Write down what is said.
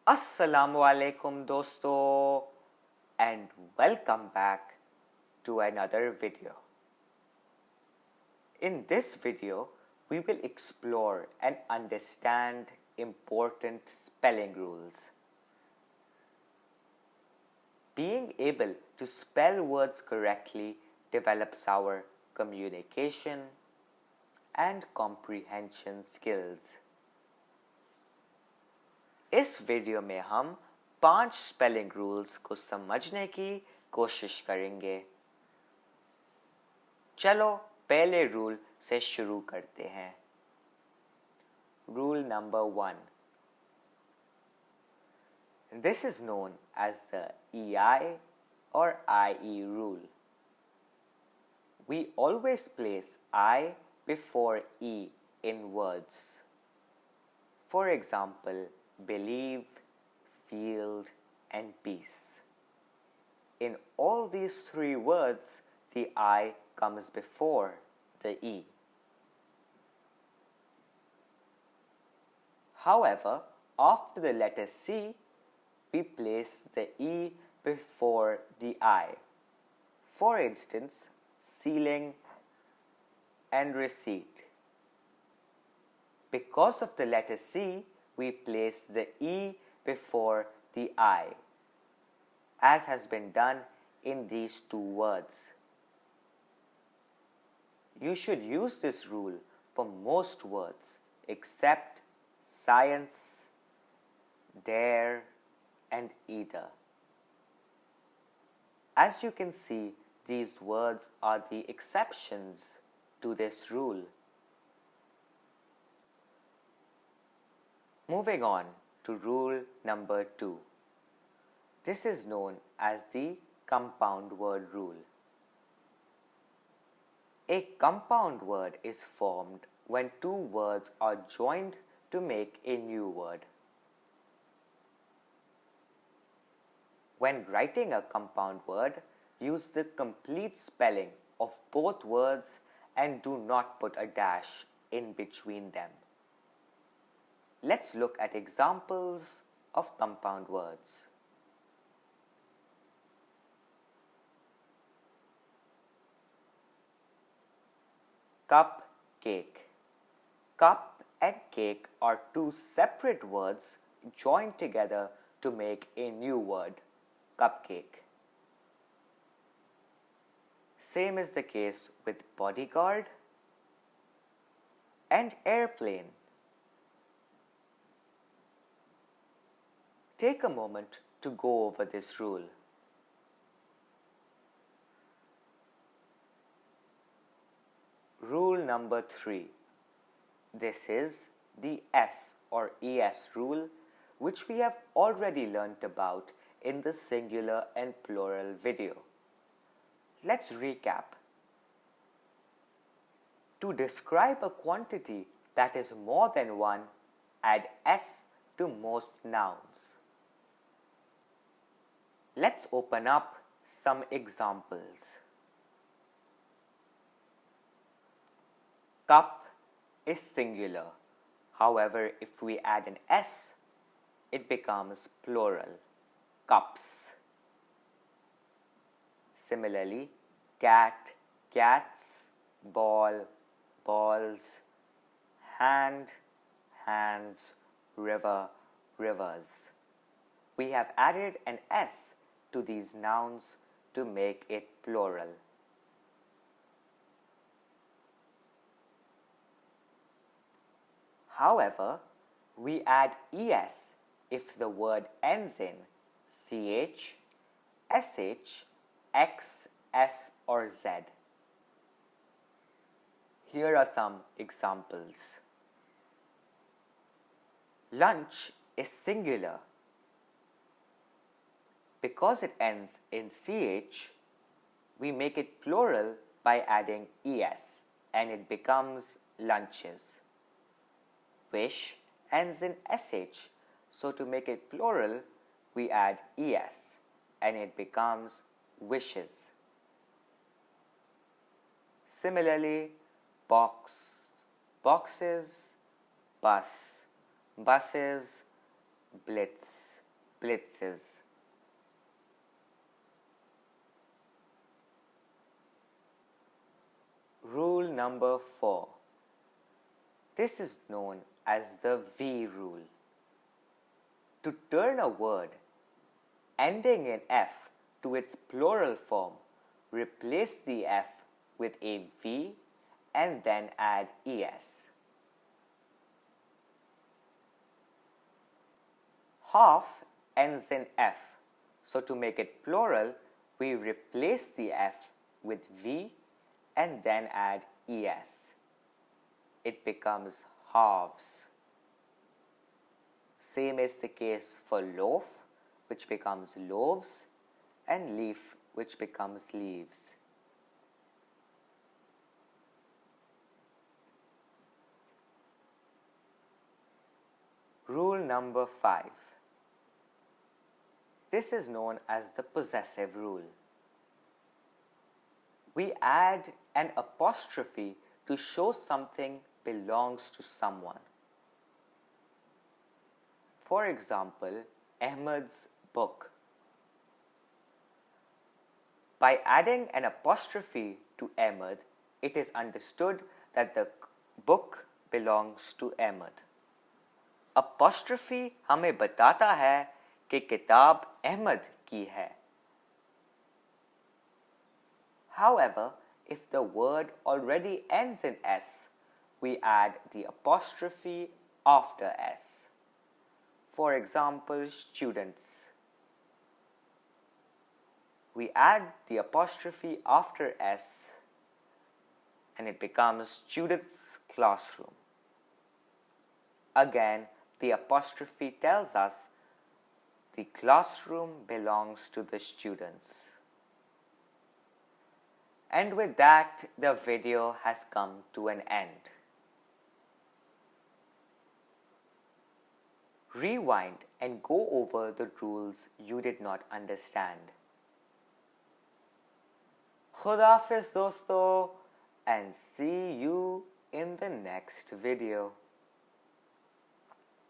Assalamu alaikum dosto and welcome back to another video. In this video, we will explore and understand important spelling rules. Being able to spell words correctly develops our communication and comprehension skills. इस video में हम 5 spelling rules को समझने की कोशिश करेंगे। चलो पहले रूल से शुरू करते हैं। Rule number 1. This is known as the EI or IE rule. We always place I before E in words. For example, believe, field, and peace. In all these 3 words, the I comes before the E. However, after the letter C, we place the E before the I. For instance, ceiling and receipt. Because of the letter C, we place the E before the I, as has been done in these 2 words. You should use this rule for most words except science, dare, and either. As you can see, these words are the exceptions to this rule. Moving on to rule number 2. This is known as the compound word rule. A compound word is formed when 2 words are joined to make a new word. When writing a compound word, use the complete spelling of both words and do not put a dash in between them. Let's look at examples of compound words. Cupcake. Cup and cake are 2 separate words joined together to make a new word, cupcake. Same is the case with bodyguard and airplane. Take a moment to go over this rule. Rule number 3. This is the S or ES rule, which we have already learnt about in the singular and plural video. Let's recap. To describe a quantity that is more than 1, add S to most nouns. Let's open up some examples. Cup is singular. However, if we add an S, it becomes plural, cups. Similarly, cat, cats, ball, balls, hand, hands, river, rivers. We have added an S to these nouns to make it plural. However, we add ES if the word ends in CH, SH, X, S, or Z. Here are some examples. Lunch is singular. Because it ends in CH, we make it plural by adding ES and it becomes lunches. Wish ends in SH, so to make it plural, we add ES and it becomes wishes. Similarly, box, boxes, bus, buses, blitz. blitzes. Rule number 4. This is known as the V rule. To turn a word ending in F to its plural form, replace the F with a V and then add ES. Half ends in F, so to make it plural, we replace the F with V and then add ES. It becomes halves. Same is the case for loaf, which becomes loaves, and leaf, which becomes leaves. Rule number 5. This is known as the possessive rule. We add an apostrophe to show something belongs to someone. For example, Ahmed's book. By adding an apostrophe to Ahmed, it is understood that the book belongs to Ahmed. Apostrophe हमें बताता है कि किताब अहमद की है. However, if the word already ends in S, we add the apostrophe after S. For example, students. We add the apostrophe after S and it becomes students' classroom. Again, the apostrophe tells us the classroom belongs to the students. And with that, the video has come to an end. Rewind and go over the rules you did not understand. Khuda Hafiz dosto, and see you in the next video.